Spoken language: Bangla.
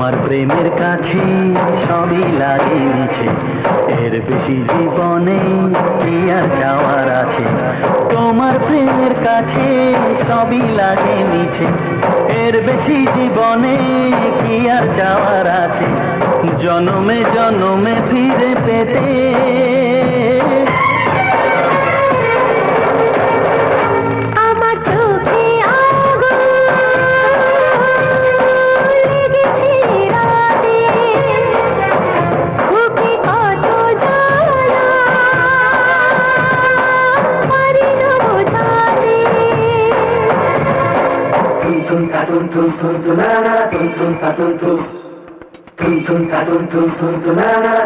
তোমার প্রেমের কাছে সবই লাগে মিছে, এর বেশি জীবনে কি আর চাওয়ার আছে। তোমার প্রেমের কাছে সবই লাগে মিছে, এর বেশি জীবনে কি আর চাওয়ার আছে। জনমে জনমে ফিরে পেতে tum ta tum tum tum tum na na tum tum ta tum tum tum tum ta tum tum tum tum na na